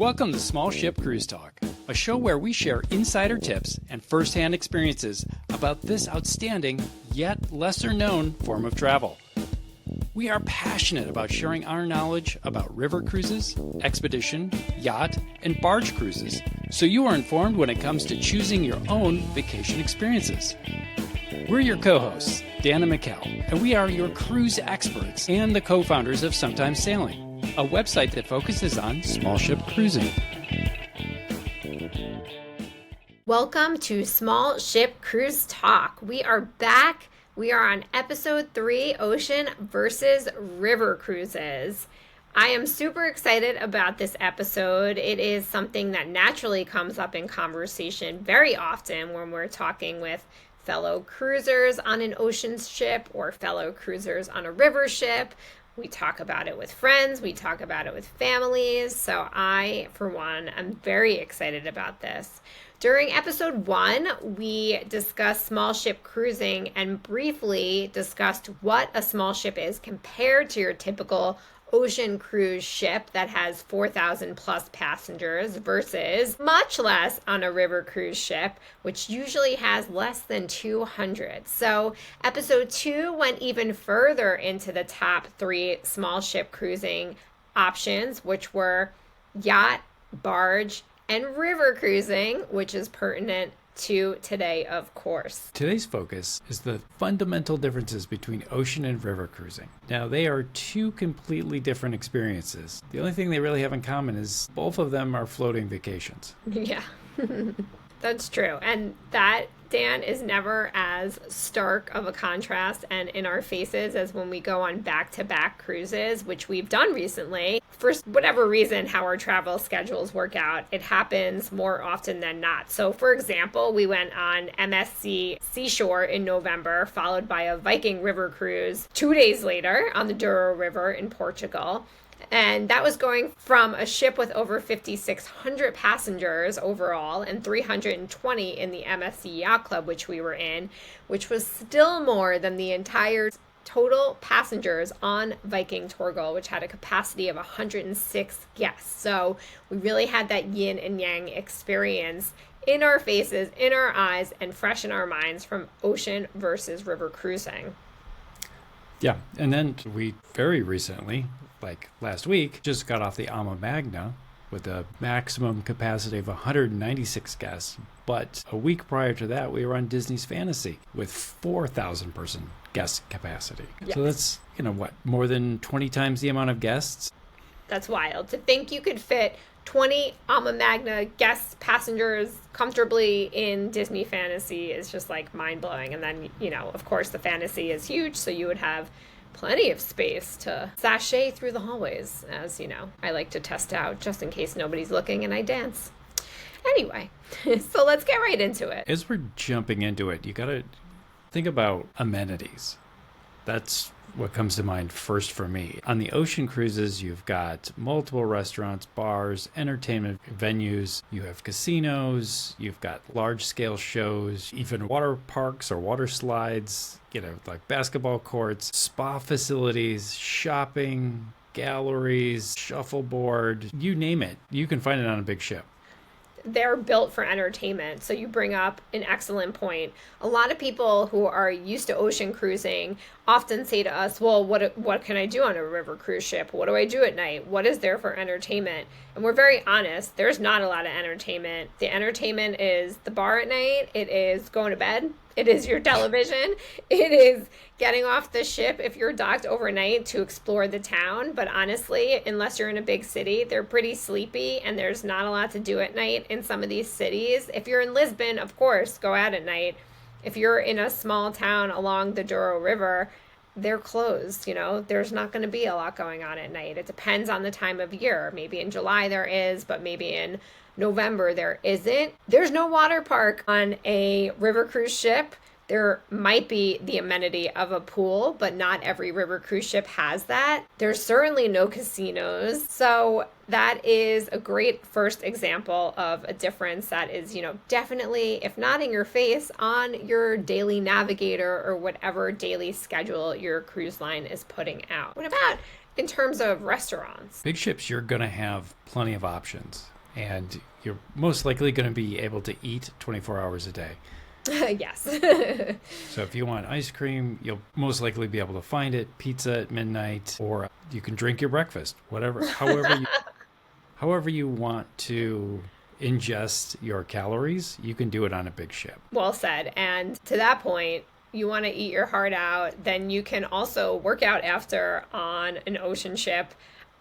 Welcome to Small Ship Cruise Talk, a show where we share insider tips and first-hand experiences about this outstanding, yet lesser-known form of travel. We are passionate about sharing our knowledge about river cruises, expedition, yacht, and barge cruises, so you are informed when it comes to choosing your own vacation experiences. We're your co-hosts, Dan and Mikkel, and we are your cruise experts and the co-founders of Sometimes Sailing, a website that focuses on small ship cruising. Welcome to Small Ship Cruise Talk. We are back. We are on episode 3, Ocean versus River Cruises. I am super excited about this episode. It is something that naturally comes up in conversation very often when we're talking with fellow cruisers on an ocean ship or fellow cruisers on a river ship. We talk about it with friends. We talk about it with families. So I, for one, am very excited about this. During episode 1, we discussed small ship cruising and briefly discussed what a small ship is compared to your typical ocean cruise ship that has 4,000 plus passengers versus much less on a river cruise ship, which usually has less than 200. So episode 2 went even further into the top 3 small ship cruising options, which were yacht, barge, and river cruising, which is pertinent to today, of course. Today's focus is the fundamental differences between ocean and river cruising. Now, they are two completely different experiences. The only thing they really have in common is both of them are floating vacations. Yeah, that's true. And that, Dan, is never as stark of a contrast and in our faces as when we go on back-to-back cruises, which we've done recently. For whatever reason, how our travel schedules work out, it happens more often than not. So, for example, we went on MSC Seashore in November, followed by a Viking River cruise 2 days later on the Douro River in Portugal. And that was going from a ship with over 5,600 passengers overall and 320 in the MSC Yacht Club, which we were in, which was still more than the entire total passengers on Viking Torgal, which had a capacity of 106 guests. So we really had that yin and yang experience in our faces, in our eyes, and fresh in our minds from ocean versus river cruising. Yeah, and then we very recently, like last week, just got off the Ama Magna with a maximum capacity of 196 guests. But a week prior to that, we were on Disney's Fantasy with 4,000 person guest capacity. Yes. So that's, more than 20 times the amount of guests? That's wild. To think you could fit 20 Ama Magna guests, passengers comfortably in Disney Fantasy is just like mind-blowing. And then, of course, the Fantasy is huge, so you would have plenty of space to sashay through the hallways, as I like to test out just in case nobody's looking and I dance. Anyway, so let's get right into it. As we're jumping into it, you gotta think about amenities. That's what comes to mind first for me. On the ocean cruises, you've got multiple restaurants, bars, entertainment venues, you have casinos, you've got large-scale shows, even water parks or water slides, like basketball courts, spa facilities, shopping, galleries, shuffleboard, you name it. You can find it on a big ship. They're built for entertainment. So you bring up an excellent point. A lot of people who are used to ocean cruising often say to us, well, what can I do on a river cruise ship? What do I do at night? What is there for entertainment? And we're very honest. There's not a lot of entertainment. The entertainment is the bar at night. It is going to bed. It is your television. It is getting off the ship if you're docked overnight to explore the town. But honestly, unless you're in a big city, they're pretty sleepy and there's not a lot to do at night in some of these cities. If you're in Lisbon, of course, go out at night. If you're in a small town along the Douro River, they're closed. There's not going to be a lot going on at night. It depends on the time of year. Maybe in July there is, but maybe in November there isn't. There's no water park on a river cruise ship. There might be the amenity of a pool, but not every river cruise ship has that. There's certainly no casinos. So that is a great first example of a difference that is, definitely, if not in your face, on your daily navigator or whatever daily schedule your cruise line is putting out. What about in terms of restaurants. Big ships, you're going to have plenty of options, and you're most likely going to be able to eat 24 hours a day. Yes. So if you want ice cream, you'll most likely be able to find it, pizza at midnight, or you can drink your breakfast, however you want to ingest your calories, you can do it on a big ship. Well said. And to that point, you want to eat your heart out, then you can also work out after on an ocean ship.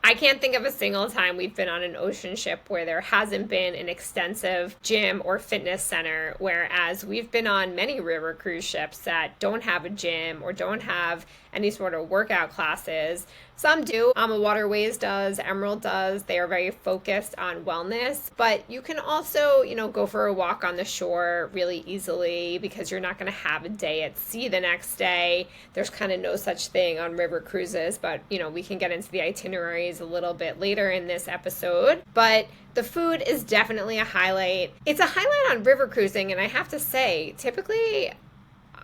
I can't think of a single time we've been on an ocean ship where there hasn't been an extensive gym or fitness center, whereas we've been on many river cruise ships that don't have a gym or don't have any sort of workout classes. Some do. Waterways does, Emerald does. They are very focused on wellness, but you can also, go for a walk on the shore really easily because you're not going to have a day at sea the next day. There's kind of no such thing on river cruises, but, we can get into the itineraries a little bit later in this episode. But the food is definitely a highlight. It's a highlight on river cruising, and I have to say, typically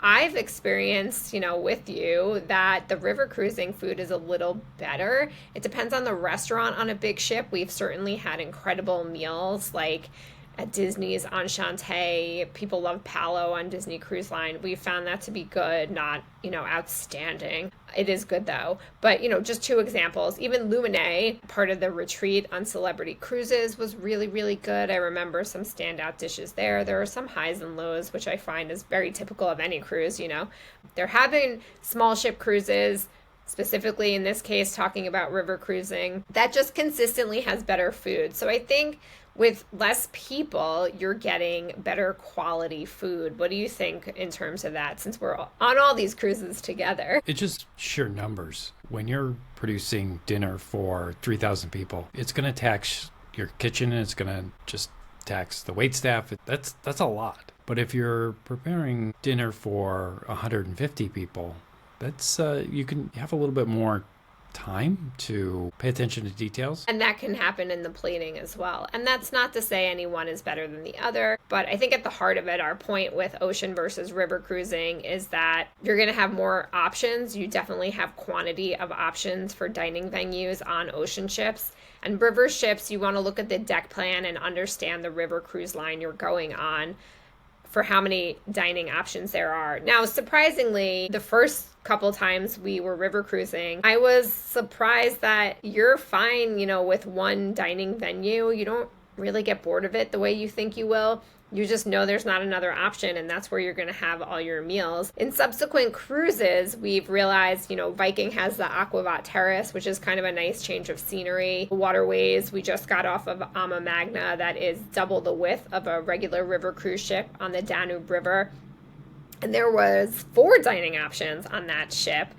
I've experienced, with you that the river cruising food is a little better. It depends on the restaurant on a big ship. We've certainly had incredible meals like at Disney's Enchante. People love Palo on Disney Cruise Line. We found that to be good, not, outstanding. It is good though. But, just two examples. Even Lumine, part of the retreat on Celebrity Cruises, was really, really good. I remember some standout dishes there. There are some highs and lows, which I find is very typical of any cruise, They're having small ship cruises, specifically in this case, talking about river cruising, that just consistently has better food. So I think with less people, you're getting better quality food. What do you think in terms of that, since we're on all these cruises together? It's just sheer numbers. When you're producing dinner for 3,000 people, it's going to tax your kitchen, and it's going to just tax the waitstaff. That's a lot. But if you're preparing dinner for 150 people, that's you can have a little bit more time to pay attention to details. And that can happen in the plating as well. And that's not to say any one is better than the other, but I think at the heart of it, our point with ocean versus river cruising is that you're going to have more options. You definitely have quantity of options for dining venues on ocean ships. And river ships, you want to look at the deck plan and understand the river cruise line you're going on for how many dining options there are. Now, surprisingly, the first couple times we were river cruising, I was surprised that you're fine, with one dining venue. You don't really get bored of it the way you think you will. You just know there's not another option, and that's where you're going to have all your meals. In subsequent cruises, we've realized, Viking has the Aquavat Terrace, which is kind of a nice change of scenery. Waterways, we just got off of Ama Magna, that is double the width of a regular river cruise ship on the Danube River. And there was 4 dining options on that ship.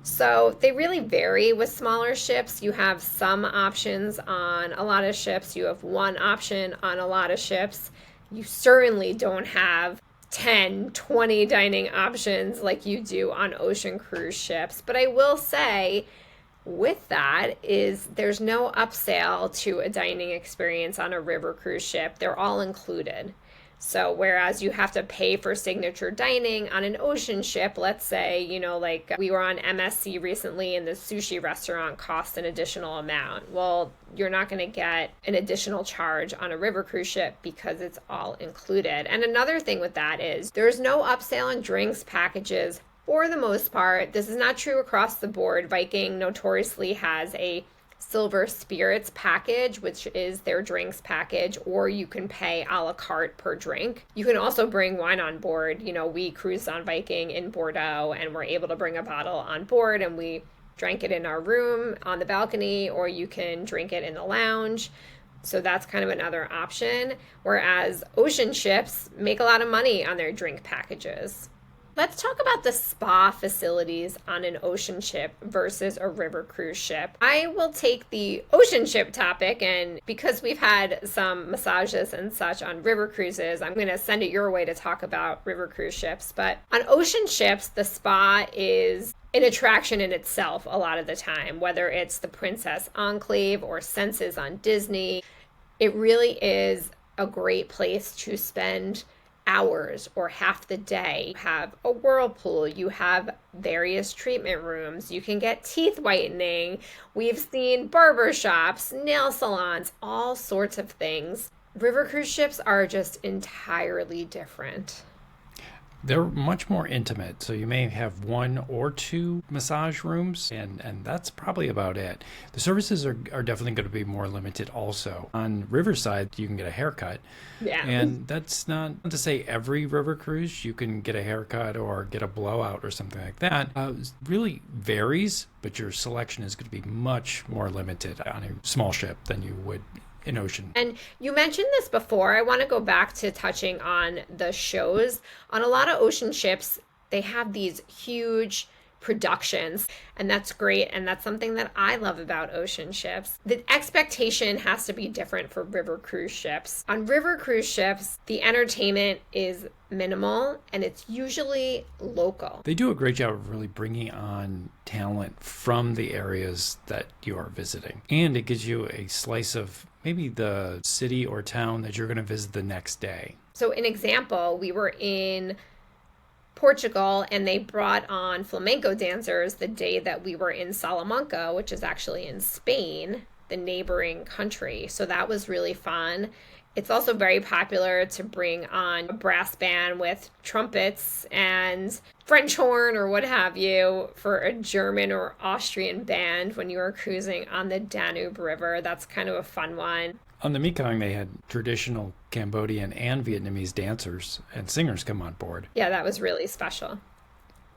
So they really vary with smaller ships. You have some options on a lot of ships. You have one option on a lot of ships. You certainly don't have 10, 20 dining options like you do on ocean cruise ships. But I will say with that is there's no upsell to a dining experience on a river cruise ship. They're all included. So whereas you have to pay for signature dining on an ocean ship, let's say, like we were on MSC recently and the sushi restaurant cost an additional amount. Well, you're not going to get an additional charge on a river cruise ship because it's all included. And another thing with that is there's no upsell on drinks packages for the most part. This is not true across the board. Viking notoriously has a Silver Spirits package, which is their drinks package, or you can pay a la carte per drink. You can also bring wine on board. We cruised on Viking in Bordeaux and were able to bring a bottle on board, and we drank it in our room on the balcony, or you can drink it in the lounge. So that's kind of another option. Whereas ocean ships make a lot of money on their drink packages. Let's talk about the spa facilities on an ocean ship versus a river cruise ship. I will take the ocean ship topic, and because we've had some massages and such on river cruises, I'm going to send it your way to talk about river cruise ships. But on ocean ships, the spa is an attraction in itself a lot of the time, whether it's the Princess Enclave or Senses on Disney. It really is a great place to spend hours or half the day. You have a whirlpool, you have various treatment rooms, you can get teeth whitening. We've seen barber shops, nail salons, all sorts of things. River cruise ships are just entirely different. They're much more intimate, so you may have one or two massage rooms, and that's probably about it. The services are definitely going to be more limited also. On Riverside, you can get a haircut, Yeah. and that's not to say every river cruise you can get a haircut or get a blowout or something like that. It really varies, but your selection is going to be much more limited on a small ship than you would in ocean. And you mentioned this before. I want to go back to touching on the shows. On a lot of ocean ships, they have these huge productions, and that's great. And that's something that I love about ocean ships. The expectation has to be different for river cruise ships. On river cruise ships, the entertainment is minimal and it's usually local. They do a great job of really bringing on talent from the areas that you are visiting. And it gives you a slice of maybe the city or town that you're going to visit the next day. So an example, we were in Portugal and they brought on flamenco dancers the day that we were in Salamanca, which is actually in Spain, the neighboring country. So that was really fun. It's also very popular to bring on a brass band with trumpets and French horn or what have you for a German or Austrian band when you are cruising on the Danube River. That's kind of a fun one. On the Mekong, they had traditional Cambodian and Vietnamese dancers and singers come on board. Yeah, that was really special.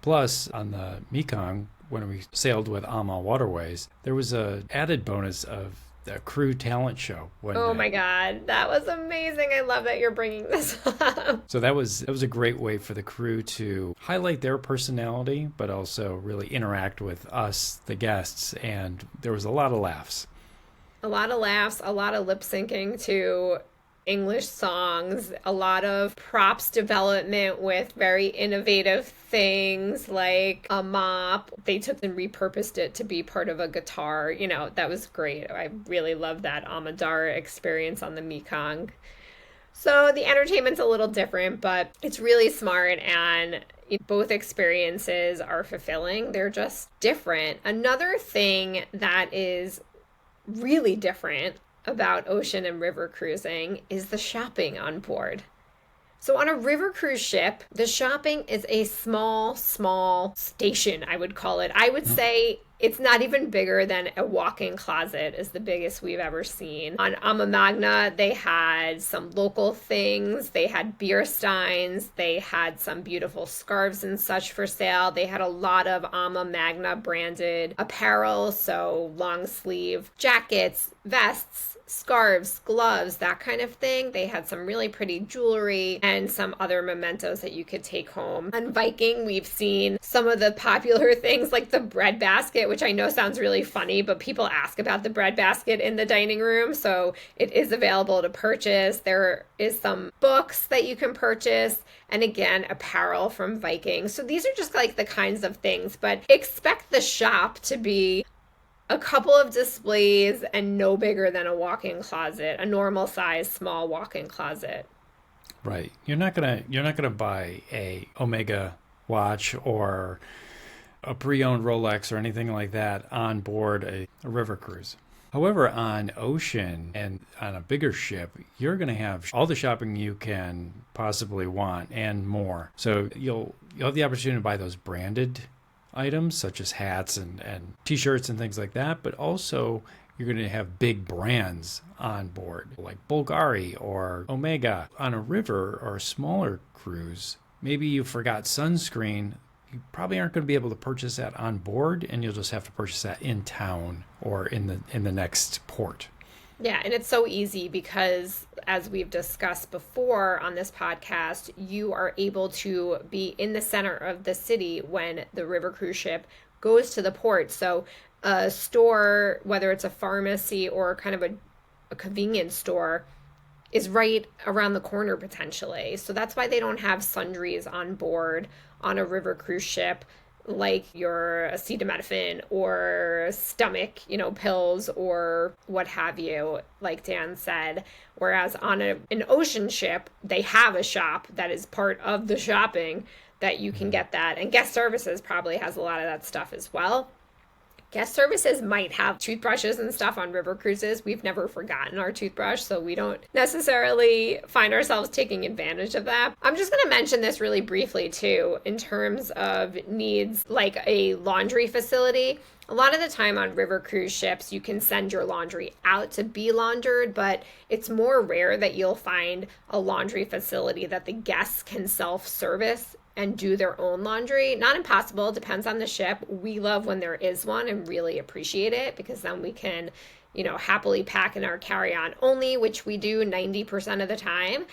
Plus, on the Mekong, when we sailed with Ama Waterways, there was a added bonus of a crew talent show. Oh my God, that was amazing. I love that you're bringing this up. So that was a great way for the crew to highlight their personality, but also really interact with us, the guests, and there was a lot of laughs. A lot of laughs, a lot of lip syncing to English songs, a lot of props development with very innovative things like a mop. They took and repurposed it to be part of a guitar. You know, that was great. I really loved that Amadara experience on the Mekong. So the entertainment's a little different, but it's really smart and both experiences are fulfilling. They're just different. Another thing that is really different about ocean and river cruising is the shopping on board. So on a river cruise ship, the shopping is a small station, I would call it. I would say it's not even bigger than a walk-in closet is the biggest we've ever seen. On Ama Magna, they had some local things. They had beer steins. They had some beautiful scarves and such for sale. They had a lot of Ama Magna branded apparel, so long sleeve jackets, vests, scarves, gloves, that kind of thing. They had some really pretty jewelry and some other mementos that you could take home. On Viking, we've seen some of the popular things like the bread basket, which I know sounds really funny, but people ask about the bread basket in the dining room, so it is available to purchase. There is some books that you can purchase, and again, apparel from Viking. So these are just like the kinds of things, but expect the shop to be a couple of displays and no bigger than a walk-in closet, a normal size small walk-in closet. Right. You're not gonna buy a Omega watch or a pre-owned Rolex or anything like that on board a river cruise. However, on ocean and on a bigger ship, you're going to have all the shopping you can possibly want and more. So you'll have the opportunity to buy those branded items such as hats and t-shirts and things like that, but also you're going to have big brands on board like Bulgari or Omega. On a river or a smaller cruise, maybe you forgot sunscreen. You probably aren't going to be able to purchase that on board, and you'll just have to purchase that in town or in the next port. Yeah, and it's so easy because, as we've discussed before on this podcast, you are able to be in the center of the city when the river cruise ship goes to the port. So a store, whether it's a pharmacy or kind of a convenience store, is right around the corner potentially. So that's why they don't have sundries on board on a river cruise ship like your acetaminophen or stomach, pills or what have you, like Dan said. Whereas on an ocean ship, they have a shop that is part of the shopping that you can get that. And guest services probably has a lot of that stuff as well. Guest services might have toothbrushes and stuff on river cruises. We've never forgotten our toothbrush, so we don't necessarily find ourselves taking advantage of that. I'm just going to mention this really briefly, too, in terms of needs like a laundry facility. A lot of the time on river cruise ships, you can send your laundry out to be laundered, but it's more rare that you'll find a laundry facility that the guests can self-service and do their own laundry. Not impossible, depends on the ship. We love when there is one and really appreciate it, because then we can, happily pack in our carry-on only, which we do 90% of the time,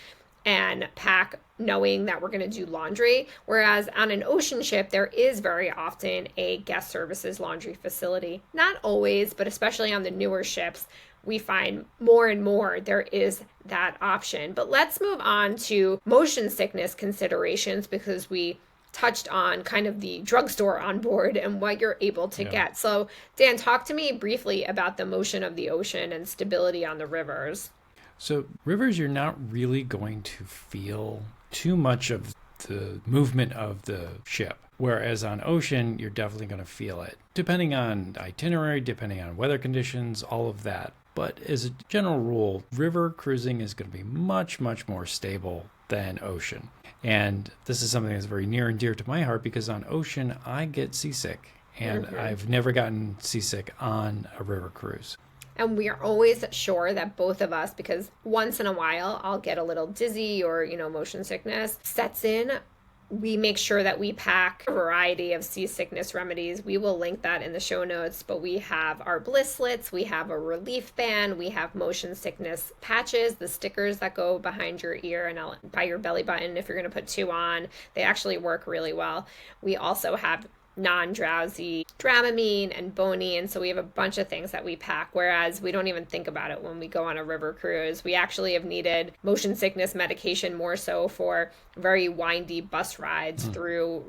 and pack knowing that we're going to do laundry. Whereas on an ocean ship, there is very often a guest services laundry facility. Not always, but especially on the newer ships, we find more and more there is that option. But let's move on to motion sickness considerations, because we touched on kind of the drugstore on board and what you're able to get. So Dan, talk to me briefly about the motion of the ocean and stability on the rivers. So rivers, you're not really going to feel too much of the movement of the ship. Whereas on ocean, you're definitely going to feel it, depending on itinerary, depending on weather conditions, all of that. But as a general rule, river cruising is going to be much, much more stable than ocean. And this is something that's very near and dear to my heart, because on ocean, I get seasick. And I've never gotten seasick on a river cruise. And we are always sure that both of us, because once in a while I'll get a little dizzy or, motion sickness sets in. We make sure that we pack a variety of seasickness remedies. We will link that in the show notes, but we have our blisslets, we have a relief band, we have motion sickness patches, the stickers that go behind your ear and by your belly button if you're going to put 2 on. They actually work really well. We also have non-drowsy Dramamine and Bonine, so we have a bunch of things that we pack, whereas we don't even think about it when we go on a river cruise. We actually have needed motion sickness medication more so for very windy bus rides through,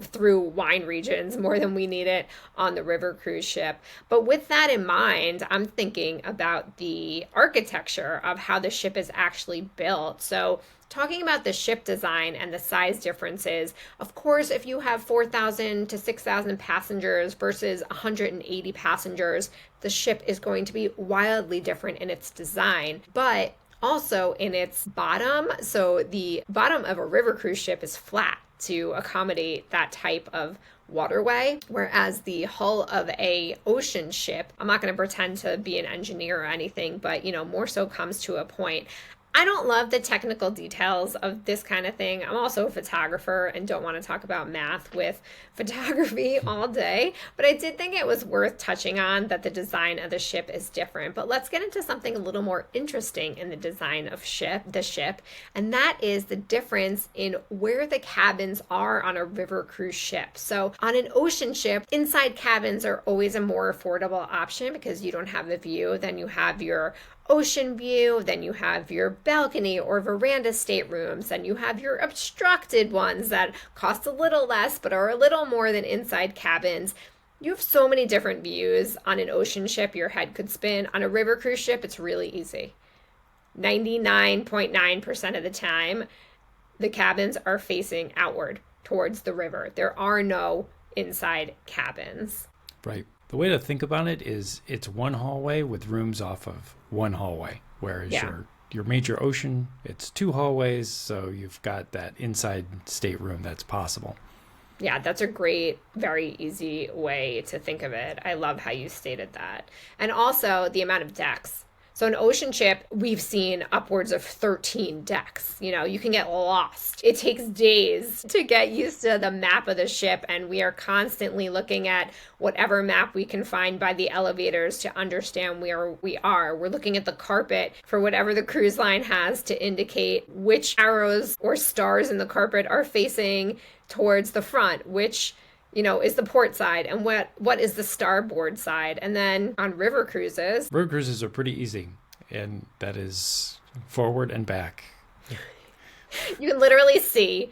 through wine regions, more than we need it on the river cruise ship. But with that in mind, I'm thinking about the architecture of how the ship is actually built. So talking about the ship design and the size differences, of course, if you have 4,000 to 6,000 passengers versus 180 passengers, the ship is going to be wildly different in its design, but also in its bottom. So the bottom of a river cruise ship is flat to accommodate that type of waterway, whereas the hull of a ocean ship, I'm not going to pretend to be an engineer or anything, but more so comes to a point. I don't love the technical details of this kind of thing. I'm also a photographer and don't want to talk about math with photography all day, but I did think it was worth touching on that the design of the ship is different. But let's get into something a little more interesting in the design of the ship, and that is the difference in where the cabins are on a river cruise ship. So on an ocean ship, inside cabins are always a more affordable option because you don't have the view. Then you have your ocean view, then you have your balcony or veranda staterooms, and you have your obstructed ones that cost a little less but are a little more than inside cabins. You have so many different views. On an ocean ship, your head could spin. On a river cruise ship, it's really easy. 99.9% of the time, the cabins are facing outward towards the river. There are no inside cabins. Right. The way to think about it is it's one hallway with rooms off of one hallway, whereas your major ocean, it's 2 hallways, so you've got that inside stateroom that's possible. Yeah, that's a great, very easy way to think of it. I love how you stated that. And also the amount of decks. So an ocean ship, we've seen upwards of 13 decks. You can get lost. It takes days to get used to the map of the ship, and we are constantly looking at whatever map we can find by the elevators to understand where we are. We're looking at the carpet for whatever the cruise line has to indicate which arrows or stars in the carpet are facing towards the front, which is the port side, and what is the starboard side. And then on river cruises are pretty easy, and that is forward and back. You can literally see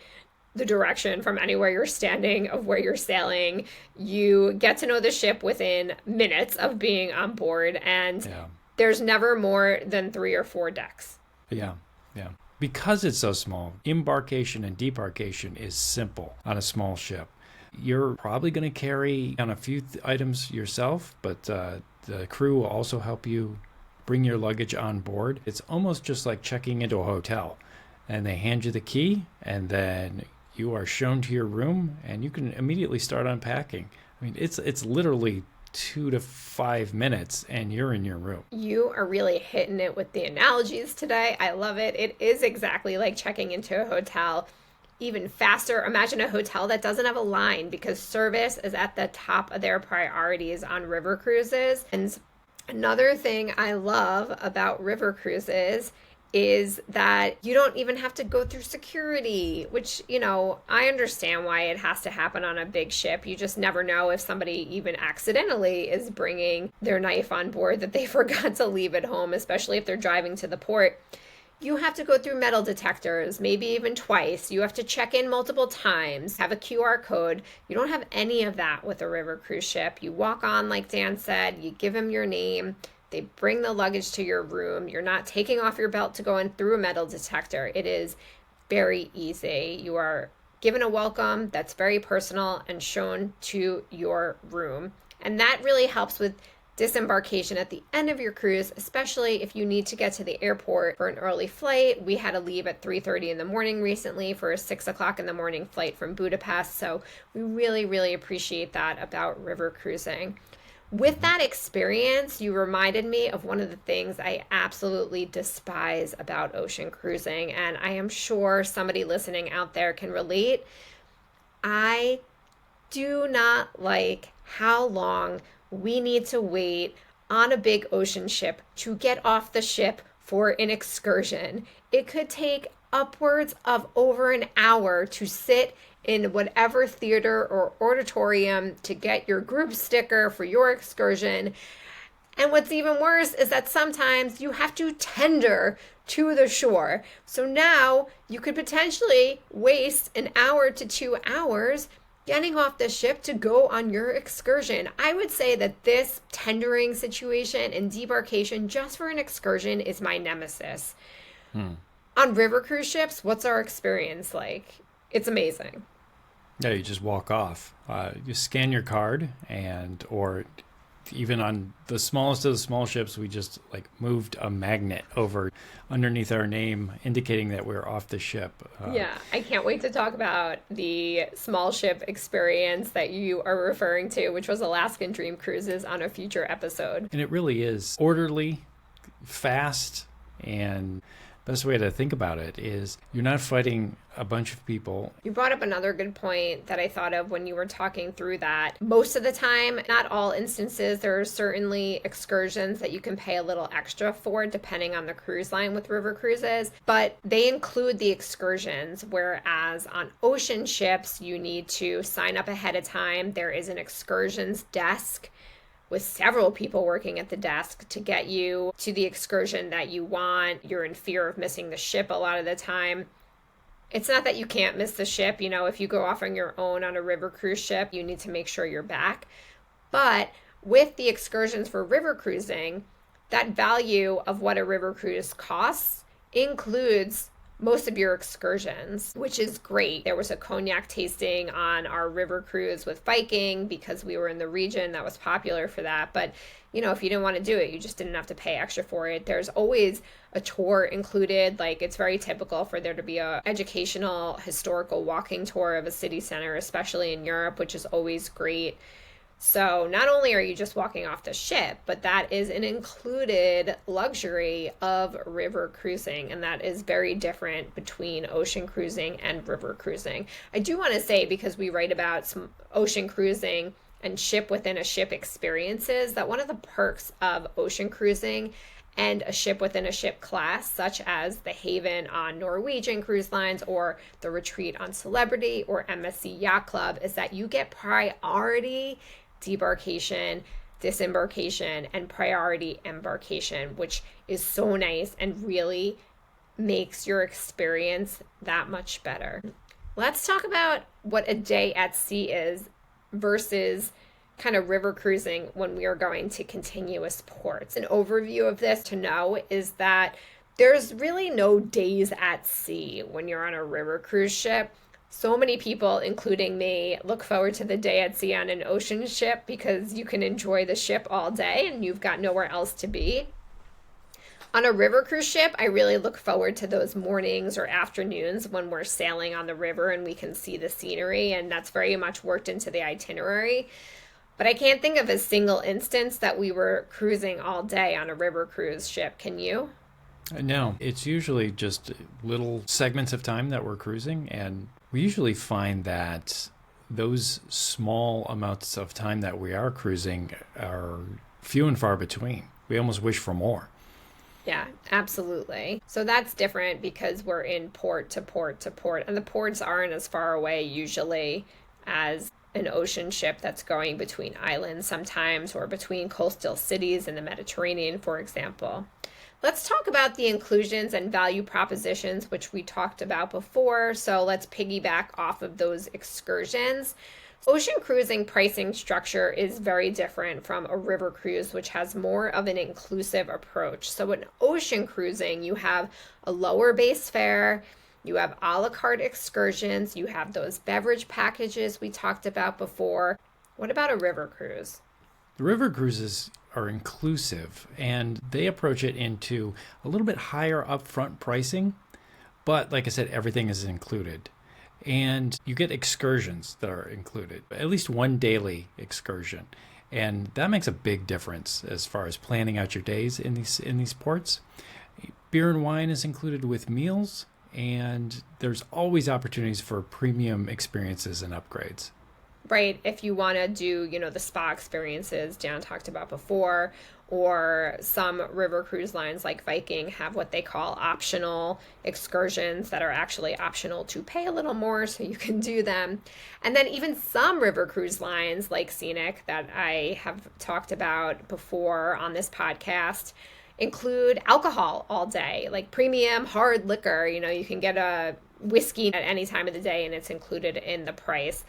the direction from anywhere you're standing of where you're sailing. You get to know the ship within minutes of being on board, and there's never more than 3 or 4 decks. Yeah. Because it's so small, embarkation and debarkation is simple on a small ship. You're probably going to carry on a few items yourself, but the crew will also help you bring your luggage on board. It's almost just like checking into a hotel, and they hand you the key, and then you are shown to your room, and you can immediately start unpacking. I mean, it's literally 2 to 5 minutes, and you're in your room. You are really hitting it with the analogies today. I love it. It is exactly like checking into a hotel. Even faster. Imagine a hotel that doesn't have a line, because service is at the top of their priorities on river cruises. And another thing I love about river cruises is that you don't even have to go through security, which, I understand why it has to happen on a big ship. You just never know if somebody even accidentally is bringing their knife on board that they forgot to leave at home, especially if they're driving to the port. You have to go through metal detectors, maybe even twice. You have to check in multiple times, have a QR code. You don't have any of that with a river cruise ship. You walk on, like Dan said, you give them your name. They bring the luggage to your room. You're not taking off your belt to go in through a metal detector. It is very easy. You are given a welcome that's very personal and shown to your room. And that really helps with disembarkation at the end of your cruise, especially if you need to get to the airport for an early flight. We had to leave at 3:30 in the morning recently for a 6 o'clock in the morning flight from Budapest. So we really, really appreciate that about river cruising. With that experience, you reminded me of one of the things I absolutely despise about ocean cruising, and I am sure somebody listening out there can relate. I do not like how long we need to wait on a big ocean ship to get off the ship for an excursion. It could take upwards of over an hour to sit in whatever theater or auditorium to get your group sticker for your excursion. And what's even worse is that sometimes you have to tender to the shore. So now you could potentially waste an hour to 2 hours getting off the ship to go on your excursion. I would say that this tendering situation and debarkation just for an excursion is my nemesis. On river cruise ships, what's our experience like? It's amazing. Yeah, you just walk off. You scan your card, or even on the smallest of the small ships, we just moved a magnet over underneath our name, indicating that we're off the ship. Yeah, I can't wait to talk about the small ship experience that you are referring to, which was Alaskan Dream Cruises, on a future episode. And it really is orderly, fast, and best way to think about it is you're not fighting a bunch of people. You brought up another good point that I thought of when you were talking through that. Most of the time, not all instances, there are certainly excursions that you can pay a little extra for depending on the cruise line with river cruises, but they include the excursions, whereas on ocean ships, you need to sign up ahead of time. There is an excursions desk with several people working at the desk to get you to the excursion that you want. You're in fear of missing the ship a lot of the time. It's not that you can't miss the ship. If you go off on your own on a river cruise ship, you need to make sure you're back. But with the excursions for river cruising, that value of what a river cruise costs includes most of your excursions, which is great. There was a cognac tasting on our river cruise with Viking because we were in the region that was popular for that. But, if you didn't want to do it, you just didn't have to pay extra for it. There's always a tour included. It's very typical for there to be a educational, historical walking tour of a city center, especially in Europe, which is always great. So not only are you just walking off the ship, but that is an included luxury of river cruising. And that is very different between ocean cruising and river cruising. I do want to say, because we write about some ocean cruising and ship within a ship experiences, that one of the perks of ocean cruising and a ship within a ship class, such as the Haven on Norwegian Cruise Lines or the Retreat on Celebrity or MSC Yacht Club, is that you get priority debarkation, disembarkation, and priority embarkation, which is so nice and really makes your experience that much better. Let's talk about what a day at sea is versus kind of river cruising when we are going to continuous ports. An overview of this to know is that there's really no days at sea when you're on a river cruise ship. So many people, including me, look forward to the day at sea on an ocean ship because you can enjoy the ship all day and you've got nowhere else to be. On a river cruise ship, I really look forward to those mornings or afternoons when we're sailing on the river and we can see the scenery, and that's very much worked into the itinerary. But I can't think of a single instance that we were cruising all day on a river cruise ship. Can you? No, it's usually just little segments of time that we're cruising, and we usually find that those small amounts of time that we are cruising are few and far between. We almost wish for more. Yeah, absolutely. So that's different because we're in port to port to port, and the ports aren't as far away usually as an ocean ship that's going between islands sometimes or between coastal cities in the Mediterranean, for example. Let's talk about the inclusions and value propositions, which we talked about before. So let's piggyback off of those excursions. Ocean cruising pricing structure is very different from a river cruise, which has more of an inclusive approach. So in ocean cruising, you have a lower base fare, you have a la carte excursions, you have those beverage packages we talked about before. What about a river cruise? The river cruises are inclusive, and they approach it into a little bit higher upfront pricing, but like I said, everything is included. And you get excursions that are included, at least one daily excursion. And that makes a big difference as far as planning out your days in these ports. Beer and wine is included with meals, and there's always opportunities for premium experiences and upgrades. Right, if you want to do, the spa experiences Dan talked about before, or some river cruise lines like Viking have what they call optional excursions that are actually optional to pay a little more so you can do them. And then even some river cruise lines like Scenic that I have talked about before on this podcast include alcohol all day, like premium hard liquor. You can get a whiskey at any time of the day and it's included in the price.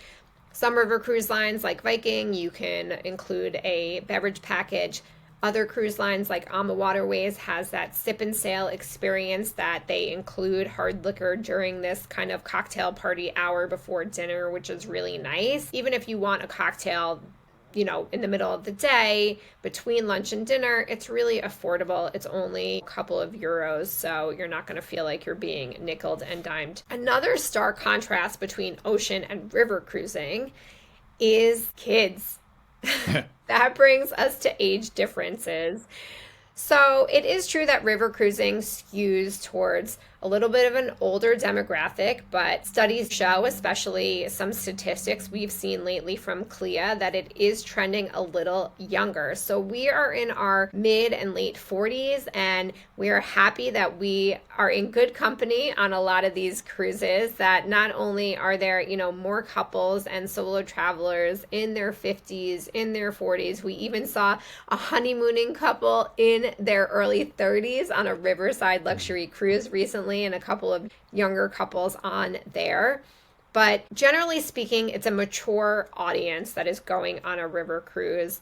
Some river cruise lines like Viking, you can include a beverage package. Other cruise lines like On the Waterways has that sip and sail experience that they include hard liquor during this kind of cocktail party hour before dinner, which is really nice. Even if you want a cocktail, in the middle of the day between lunch and dinner, it's really affordable. It's only a couple of euros, so you're not going to feel like you're being nickeled and dimed. Another stark contrast between ocean and river cruising is kids. That brings us to age differences. So it is true that river cruising skews towards a little bit of an older demographic, but studies show, especially some statistics we've seen lately from CLIA, that it is trending a little younger. So we are in our mid and late 40s, and we are happy that we are in good company on a lot of these cruises, that not only are there, more couples and solo travelers in their 50s, in their 40s, we even saw a honeymooning couple in their early 30s on a riverside luxury cruise recently, and a couple of younger couples on there. But generally speaking, it's a mature audience that is going on a river cruise.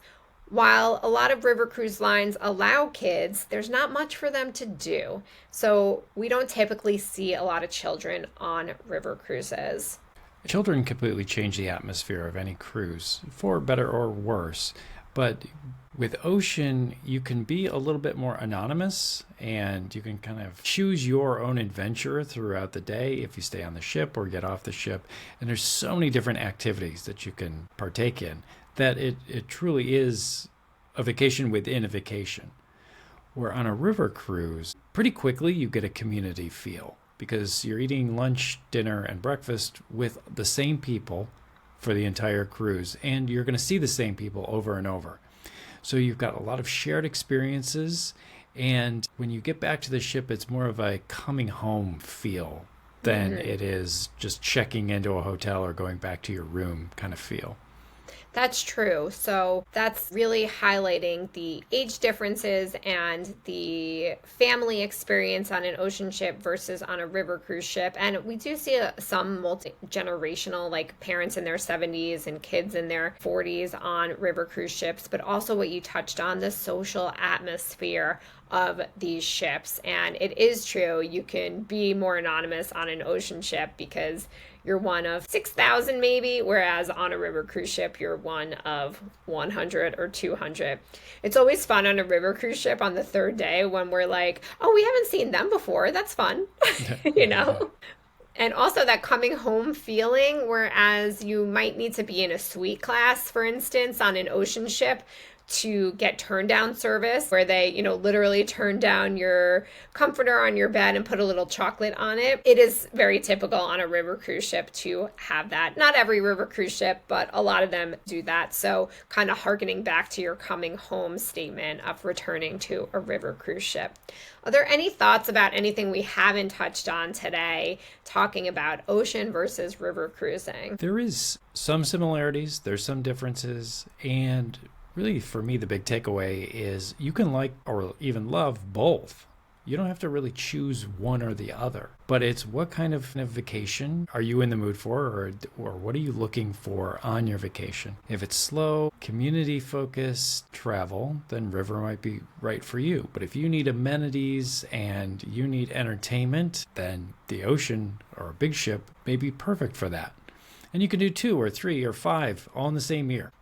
While a lot of river cruise lines allow kids, there's not much for them to do. So we don't typically see a lot of children on river cruises. Children completely change the atmosphere of any cruise, for better or worse. But with ocean, you can be a little bit more anonymous, and you can kind of choose your own adventure throughout the day if you stay on the ship or get off the ship. And there's so many different activities that you can partake in that it truly is a vacation within a vacation. Where on a river cruise, pretty quickly you get a community feel because you're eating lunch, dinner, and breakfast with the same people for the entire cruise, and you're going to see the same people over and over. So you've got a lot of shared experiences, and when you get back to the ship, it's more of a coming home feel than it is just checking into a hotel or going back to your room kind of feel. That's true. So that's really highlighting the age differences and the family experience on an ocean ship versus on a river cruise ship. And we do see some multi-generational, like parents in their 70s and kids in their 40s on river cruise ships, but also what you touched on, the social atmosphere of these ships. And it is true, you can be more anonymous on an ocean ship because you're one of 6,000 maybe, whereas on a river cruise ship, you're one of 100 or 200. It's always fun on a river cruise ship on the third day when we're like, oh, we haven't seen them before. That's fun, you know? And also that coming home feeling, whereas you might need to be in a suite class, for instance, on an ocean ship, to get turn down service where they, literally turn down your comforter on your bed and put a little chocolate on it. It is very typical on a river cruise ship to have that. Not every river cruise ship, but a lot of them do that. So kind of hearkening back to your coming home statement of returning to a river cruise ship. Are there any thoughts about anything we haven't touched on today, talking about ocean versus river cruising? There is some similarities, there's some differences, and really, for me, the big takeaway is you can like or even love both. You don't have to really choose one or the other, but it's what kind of vacation are you in the mood for, or what are you looking for on your vacation? If it's slow, community-focused travel, then river might be right for you. But if you need amenities and you need entertainment, then the ocean or a big ship may be perfect for that. And you can do 2 or 3 or 5 all in the same year.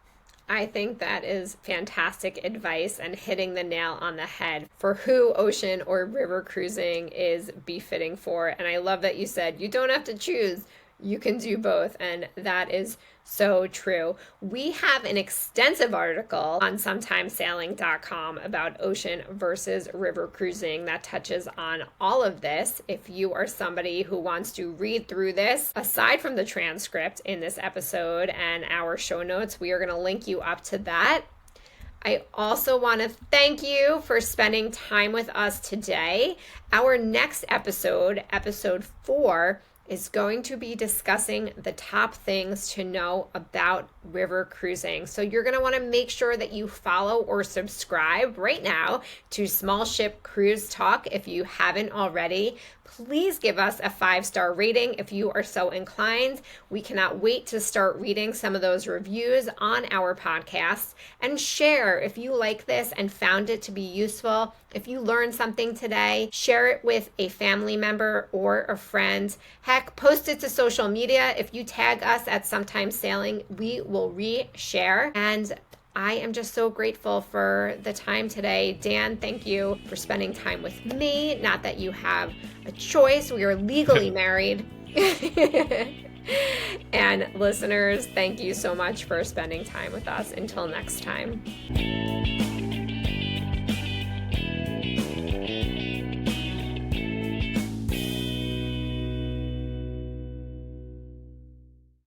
I think that is fantastic advice and hitting the nail on the head for who ocean or river cruising is befitting for. And I love that you said you don't have to choose. You can do both. And that is so true. We have an extensive article on sometimesailing.com about ocean versus river cruising that touches on all of this. If you are somebody who wants to read through this, aside from the transcript in this episode and our show notes, we are going to link you up to that. I also want to thank you for spending time with us today. Our next episode, episode 4, is going to be discussing the top things to know about river cruising. So you're going to want to make sure that you follow or subscribe right now to Small Ship Cruise Talk if you haven't already. Please give us a 5-star rating if you are so inclined. We cannot wait to start reading some of those reviews on our podcast. And share if you like this and found it to be useful. If you learned something today, share it with a family member or a friend. Heck, post it to social media. If you tag us at Sometimes Sailing, we will re-share. And I am just so grateful for the time today. Dan, thank you for spending time with me. Not that you have a choice. We are legally married. And listeners, thank you so much for spending time with us. Until next time.